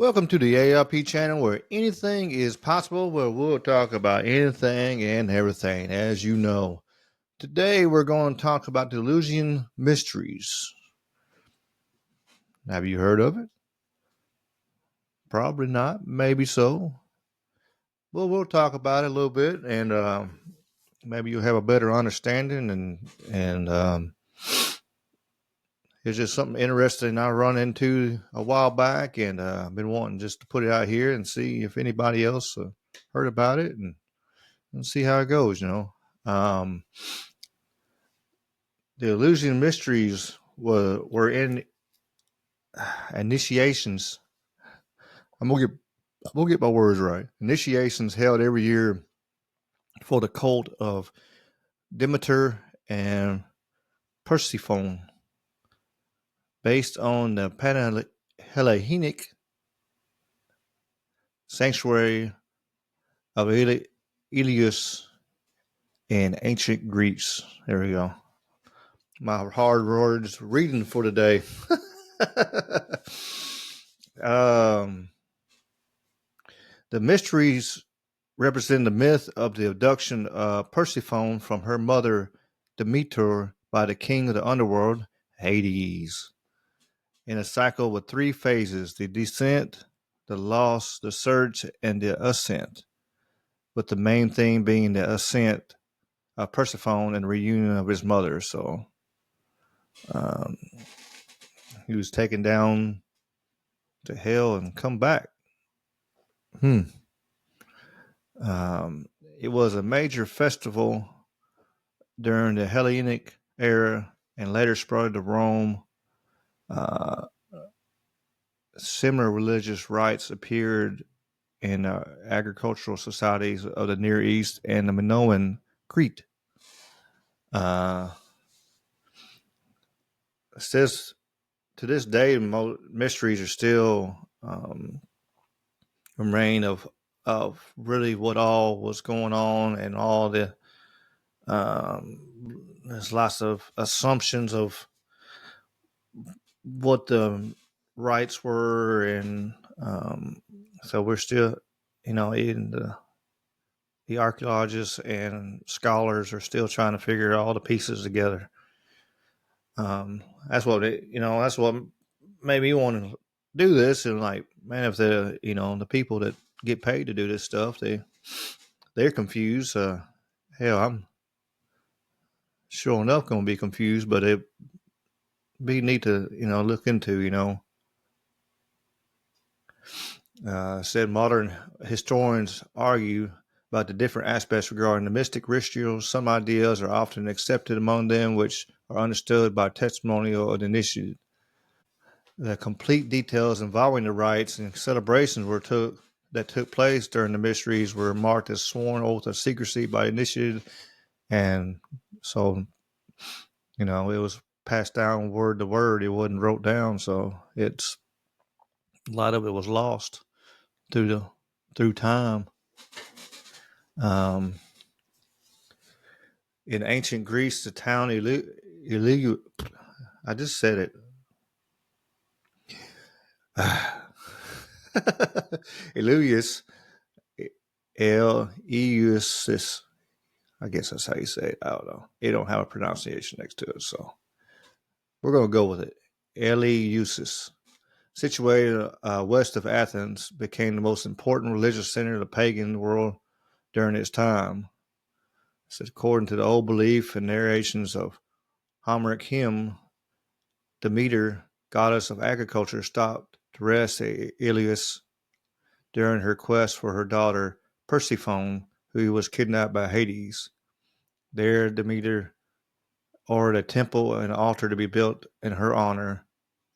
Welcome to the ARP channel where anything is possible, where we'll talk about anything and everything, as you know. Today we're going to talk about the Eleusinian Mysteries. Have you heard of it? Probably not. Maybe so. Well, we'll talk about it a little bit, and maybe you'll have a better understanding. And it's just something interesting I run into a while back, and I've been wanting just to put it out here and see if anybody else heard about it and see how it goes. Um, the Eleusinian Mysteries were in initiations. I'm gonna get my words right. Initiations held every year for the cult of Demeter and Persephone, based on the Panhellenic sanctuary of Eleus in ancient Greece. There we go. My hard words reading for today. um, the mysteries represent the myth of the abduction of Persephone from her mother Demeter by the king of the underworld, Hades, in a cycle with three phases: the descent, the loss, the search, and the ascent, with the main theme being the ascent of Persephone and the reunion of his mother. So um, he was taken down to hell and come back. Hmm. It was a major festival during the Hellenic era and later spread to Rome. Uh, Similar religious rites appeared in agricultural societies of the Near East and the Minoan Crete. Uh, it says to this day, mysteries are still remain of really what all was going on and all the there's lots of assumptions of what the rights were, and so we're still, in the archaeologists and scholars are still trying to figure all the pieces together. That's what that's what made me want to do this. And like, man, if the people that get paid to do this stuff, they're confused. Hell, I'm sure enough going to be confused, but it be neat to look into. Said modern historians argue about the different aspects regarding the mystic rituals. Some ideas are often accepted among them, which are understood by testimonial or the initiated. The complete details involving the rites and celebrations that took place during the mysteries were marked as sworn oath of secrecy by the initiated, and so it was passed down word to word. It wasn't wrote down, so it's a lot of it was lost through time. In ancient Greece, the town I just said it. Eleus, Eleusis. I guess that's how you say it. I don't know. It don't have a pronunciation next to it, so we're going to go with it. Eleusis, situated west of Athens, became the most important religious center of the pagan world during its time. So according to the old belief and narrations of Homeric hymn, Demeter, goddess of agriculture, stopped to rest at Eleus during her quest for her daughter Persephone, who was kidnapped by Hades. There, Demeter ordered a temple and altar to be built in her honor.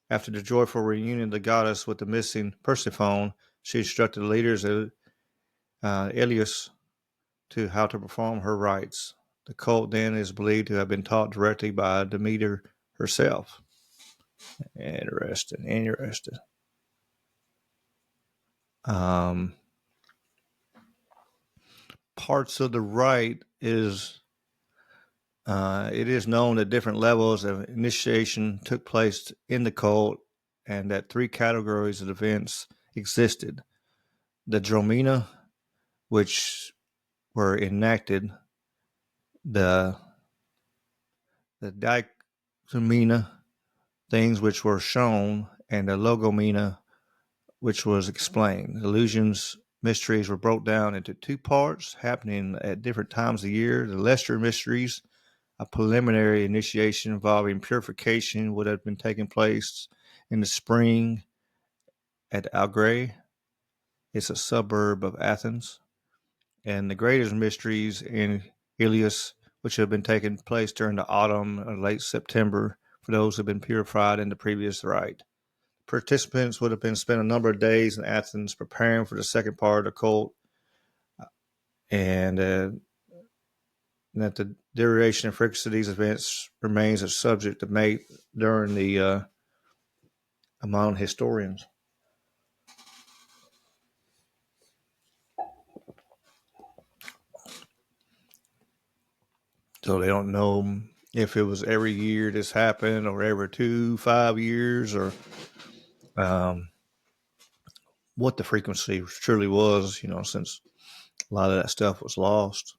After the joyful reunion of the goddess with the missing Persephone, she instructed the leaders of Eleus to how to perform her rites. The cult then is believed to have been taught directly by Demeter herself. Interesting. Parts of the rite is it is known that different levels of initiation took place in the cult, and that three categories of events existed. The Dromina, which were enacted, the Dicomina, things which were shown, and the Logomena, which was explained. Illusions, mysteries were broke down into two parts, happening at different times of the year. The Lesser Mysteries, a preliminary initiation involving purification, would have been taking place in the spring at Algray. It's a suburb of Athens. And the greatest mysteries in Eleus, which have been taking place during the autumn or late September for those who have been purified in the previous rite. Participants would have been spent a number of days in Athens preparing for the second part of the cult, and that the duration and frequency of these events remains a subject debate during the among historians. So they don't know if it was every year this happened or every 5 years or what the frequency truly was, since a lot of that stuff was lost.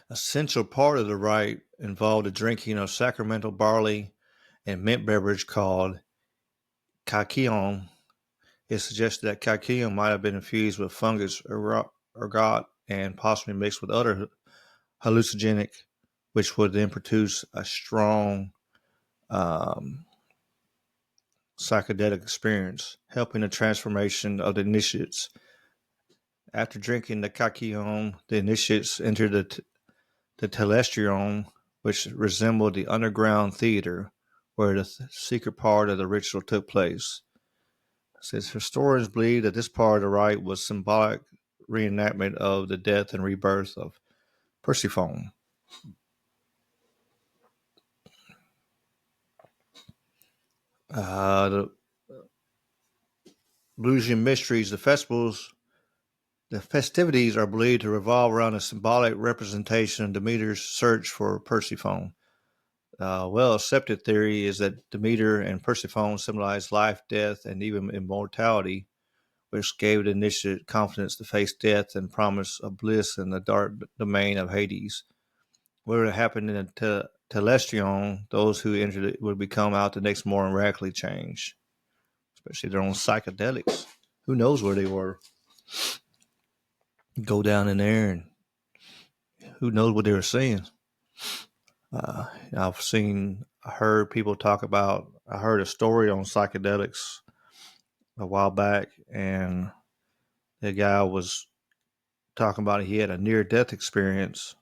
Essential part of the rite involved the drinking of sacramental barley and mint beverage called kakion. It suggested that kakion might have been infused with fungus ergot and possibly mixed with other hallucinogenic, which would then produce a strong psychedelic experience, helping the transformation of the initiates. After drinking the kakion, the initiates entered the telestion, which resembled the underground theater where the secret part of the ritual took place. Says historians believe that this part of the rite was symbolic reenactment of the death and rebirth of Persephone. The Eleusinian Mysteries, the festivities are believed to revolve around a symbolic representation of Demeter's search for Persephone. Well-accepted theory is that Demeter and Persephone symbolize life, death, and even immortality, which gave the initiate confidence to face death and promise of bliss in the dark domain of Hades. What would happen in the Telestion, those who entered it would become out the next morning radically changed, especially their own psychedelics. Who knows where they were? Go down in there and who knows what they were saying. I heard people talk about, I heard a story on psychedelics a while back, and the guy was talking about he had a near-death experience,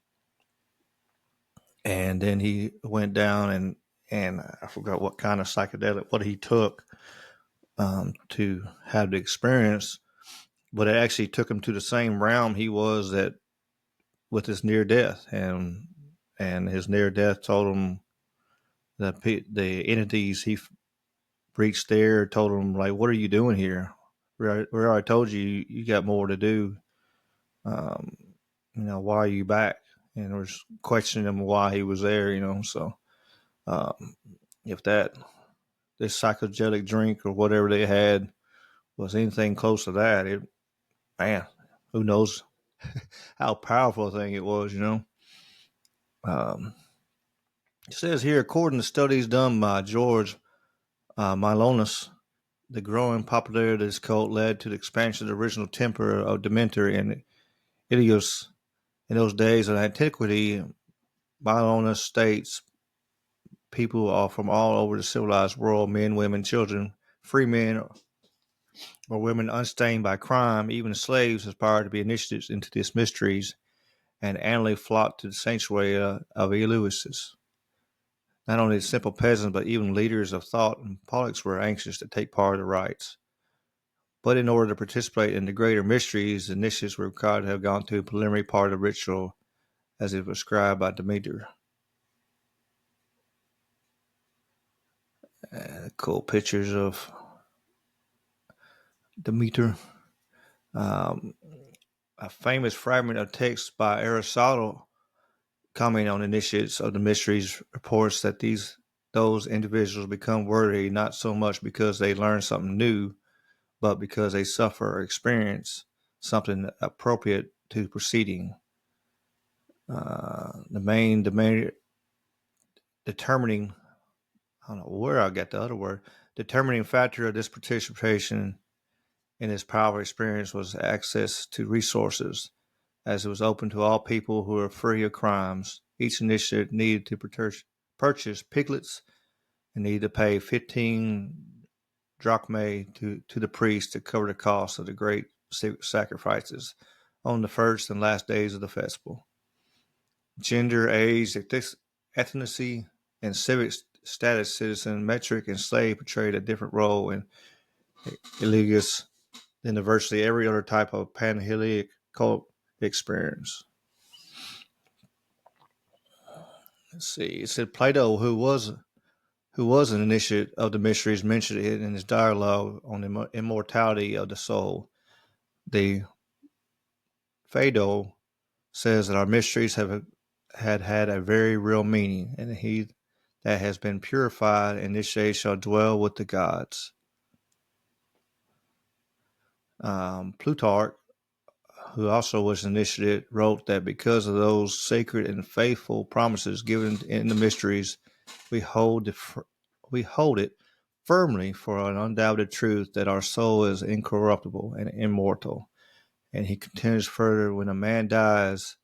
and then he went down and I forgot what kind of psychedelic, what he took to have the experience, but it actually took him to the same realm he was at with his near-death, and his near-death told him that the entities he reached there told him, like, what are you doing here? We already told you you got more to do. Why are you back? And was questioning him why he was there, so if this psychedelic drink or whatever they had was anything close to that, man, who knows how powerful a thing it was, It says here, according to studies done by George Milonas, the growing popularity of this cult led to the expansion of the original temper of Demeter and Ilios. In those days of antiquity, Milonas states people are from all over the civilized world, men, women, children, free men or women unstained by crime, even slaves aspired to be initiated into these mysteries and annually flocked to the sanctuary of Eleusis. Not only simple peasants, but even leaders of thought and politics were anxious to take part of the rites. But in order to participate in the greater mysteries, the initiates were required to have gone through a preliminary part of the ritual as it was prescribed by Demeter. Cool pictures of Demeter. A famous fragment of text by Aristotle commenting on initiates of the mysteries reports that these those individuals become worthy not so much because they learn something new, but because they suffer or experience something appropriate to proceeding. The main determining, I don't know where I got the other word, determining factor of this participation in this powerful experience was access to resources, as it was open to all people who were free of crimes. Each initiate needed to purchase piglets and needed to pay 15 drachmae to the priest to cover the cost of the great sacrifices on the first and last days of the festival. Gender, age, ethnicity, and civic status, citizen, metric, and slave portrayed a different role in Eleus than virtually every other type of panhellenic cult experience. Let's see. It said Plato, who was an initiate of the mysteries, mentioned it in his dialogue on the immortality of the soul. The Phaedo says that our mysteries had a very real meaning, and he that has been purified and initiated shall dwell with the gods. Plutarch, who also was initiated, wrote that because of those sacred and faithful promises given in the mysteries, we hold it firmly for an undoubted truth that our soul is incorruptible and immortal. And he continues further, when a man dies,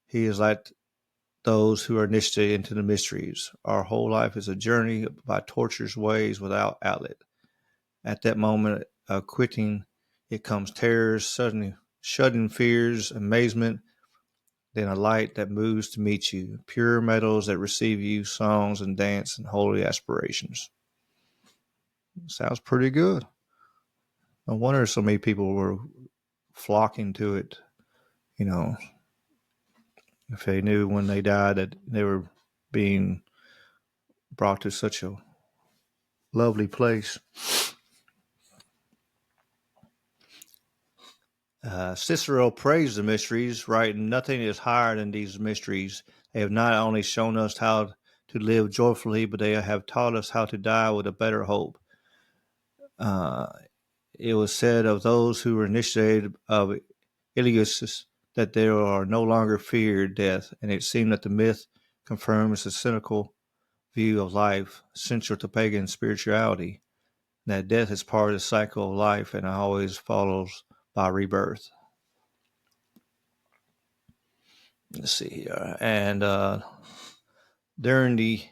he is like those who are initiated into the mysteries. Our whole life is a journey by tortuous ways without outlet. At that moment of quitting, it comes terrors, sudden fears, amazement, then a light that moves to meet you, pure metals that receive you, songs and dance and holy aspirations. Sounds pretty good. No wonder so many people were flocking to it, if they knew when they died that they were being brought to such a lovely place. Cicero praised the mysteries, writing, "Nothing is higher than these mysteries. They have not only shown us how to live joyfully, but they have taught us how to die with a better hope." It was said of those who were initiated of Eleus that they are no longer feared death, and it seemed that the myth confirms the cynical view of life central to pagan spirituality, that death is part of the cycle of life and always follows by rebirth. Let's see here. And during the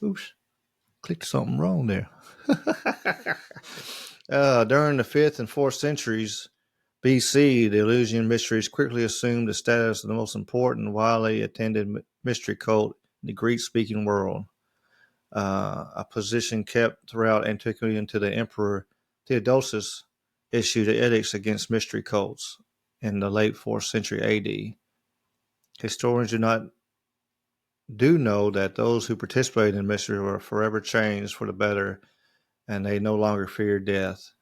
oops, clicked something wrong there. During the 5th and 4th centuries BC, the Eleusinian Mysteries quickly assumed the status of the most important, widely attended mystery cult in the Greek-speaking world. A position kept throughout antiquity until the Emperor Theodosius issued edicts against mystery cults in the late 4th century AD. Historians do know that those who participated in mystery were forever changed for the better, and they no longer feared death.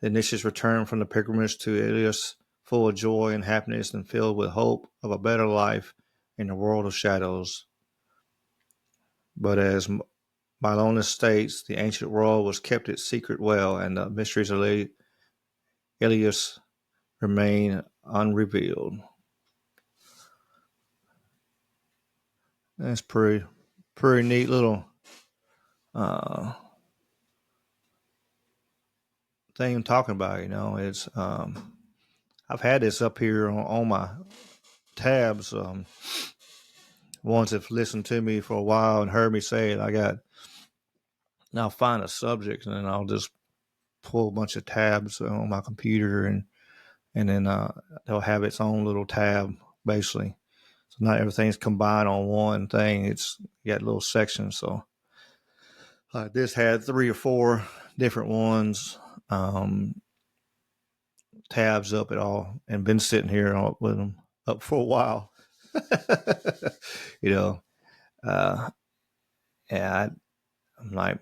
The initiates returned from the pilgrimage to Eleus full of joy and happiness and filled with hope of a better life in the world of shadows. But as Milonus states, the ancient world was kept its secret well, and the mysteries of Eleus remain unrevealed. That's pretty neat little thing I'm talking about. It's I've had this up here on my tabs. Ones that have listened to me for a while and heard me say it, I'll find a subject and then I'll just pull a bunch of tabs on my computer and then they'll have its own little tab basically. So not everything's combined on one thing. It's got little sections. So this had 3 or 4 different ones, tabs up at all, and been sitting here with them up for a while. Yeah, I'm like,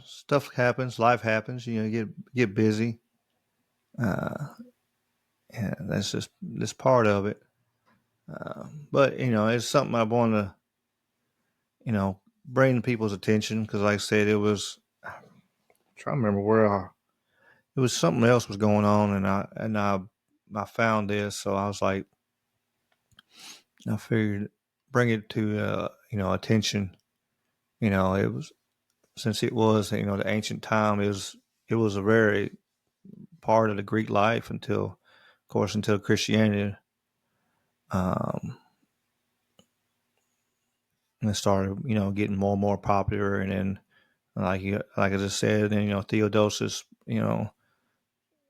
stuff happens, life happens. You get busy, And that's just this part of it. But it's something I want to bring people's attention because, like I said, it was I'm trying to remember it was something else was going on, and I found this, so I was like, I figured bring it to attention. It was since it was the ancient time. It was a very part of the Greek life until Christianity and it started getting more and more popular, and then like I just said, then Theodosius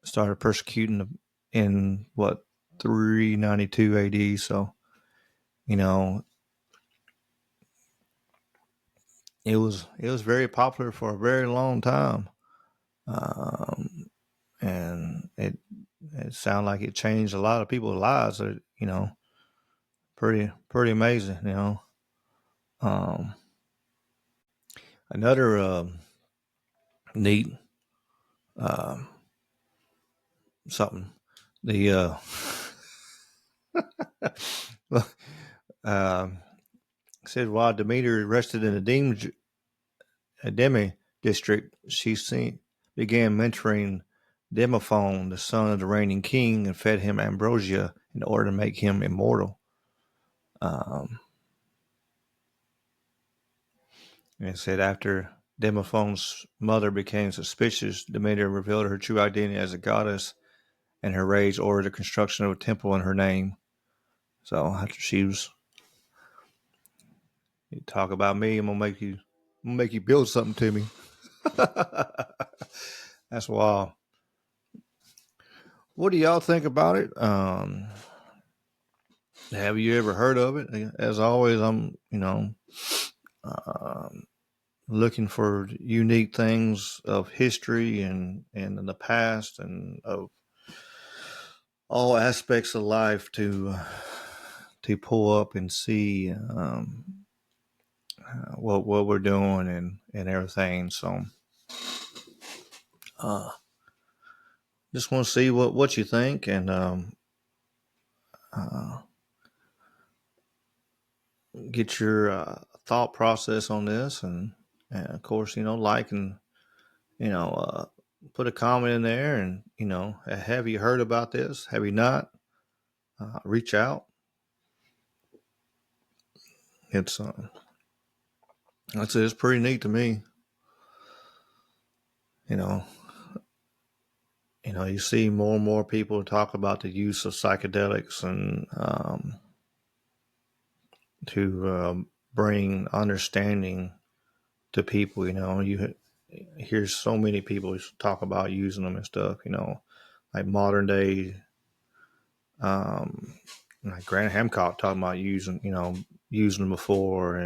started persecuting in what 392 AD. So you know it was very popular for a very long time, and it sounded like it changed a lot of people's lives. Pretty amazing. Um, Another neat um, something the um, said while Demeter rested in a demi district, began mentoring Demophon, the son of the reigning king, and fed him ambrosia in order to make him immortal. Um, and it said after Demophon's mother became suspicious, Demeter revealed her true identity as a goddess, and her rage ordered the construction of a temple in her name. So after you talk about me, I'm gonna make you build something to me. That's wild. What do y'all think about it? Have you ever heard of it? As always, I'm um, looking for unique things of history and in the past and of all aspects of life to pull up and see what we're doing and everything. So uh, just want to see what you think and uh, get your thought process on this and of course like and you know uh, put a comment in there and have you heard about this, have you not, reach out. It's it's pretty neat to me. you know you see more and more people talk about the use of psychedelics and to bring understanding to people. You hear so many people talk about using them and stuff. Like modern day, like Grant Hancock talking about using them before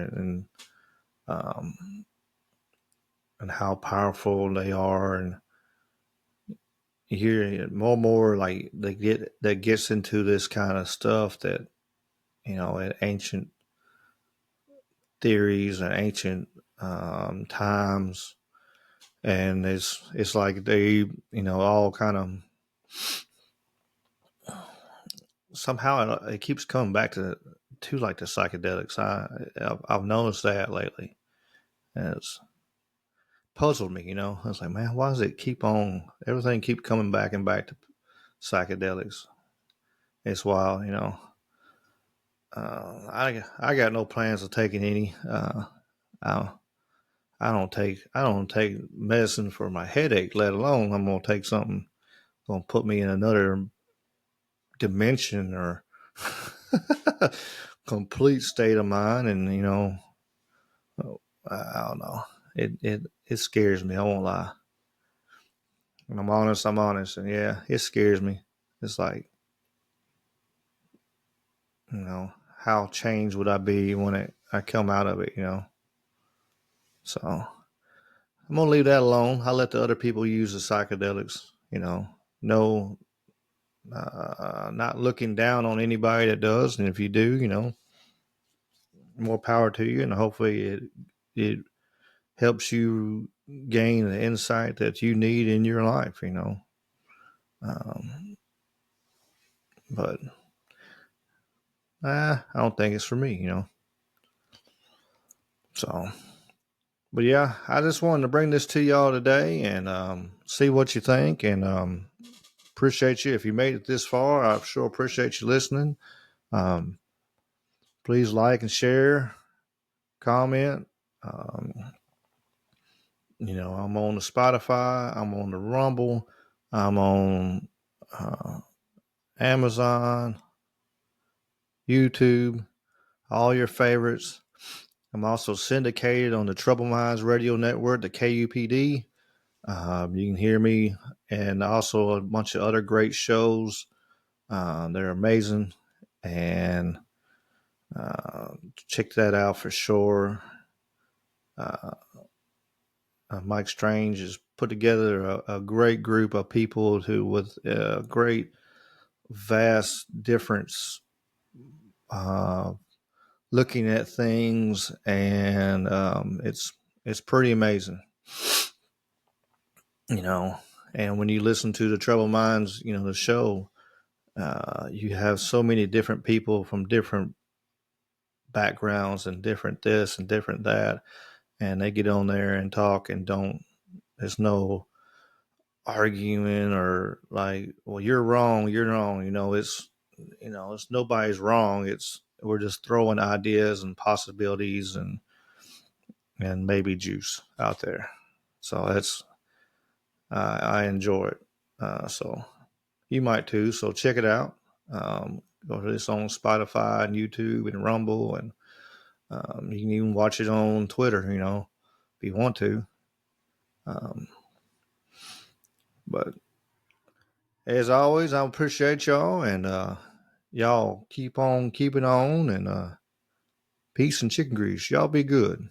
um, and how powerful they are, and you hear more and more like that gets into this kind of stuff that ancient theories and ancient times, and it's like they all kind of somehow it keeps coming back to like the psychedelics. I've noticed that lately, and it's puzzled me. I was like, man, why does it keep on? Everything keep coming back and back to psychedelics. It's wild. I got no plans of taking any. I I don't take medicine for my headache, let alone I'm gonna take something gonna put me in another dimension or complete state of mind. And I don't know. It scares me. I won't lie. When I'm honest, I'm honest, and yeah, it scares me. It's like how changed would I be when I come out of it. So I'm gonna leave that alone. I let the other people use the psychedelics. No, not looking down on anybody that does, and if you do, more power to you, and hopefully it helps you gain the insight that you need in your life. Um, but I don't think it's for me, So, but yeah, I just wanted to bring this to y'all today and see what you think, and appreciate you if you made it this far. I sure appreciate you listening. Um, please like and share, comment. Um, I'm on the Spotify, I'm on the Rumble, I'm on uh, Amazon, YouTube, all your favorites. I'm also syndicated on the Trouble Minds Radio Network, the KUPD. You can hear me, and also a bunch of other great shows. They're amazing, and check that out for sure. Uh, Mike Strange has put together a great group of people who, with great, vast difference, uh, looking at things, and it's pretty amazing, And when you listen to the Troubled Minds, the show, you have so many different people from different backgrounds and different this and different that, and they get on there and talk and don't. There's no arguing or like, well, you're wrong, you're wrong. It's nobody's wrong. We're just throwing ideas and possibilities and maybe juice out there. So I enjoy it. So you might too. So check it out. Go to this on Spotify and YouTube and Rumble, and you can even watch it on Twitter, if you want to. But as always, I appreciate y'all, and y'all keep on keeping on, and peace and chicken grease. Y'all be good.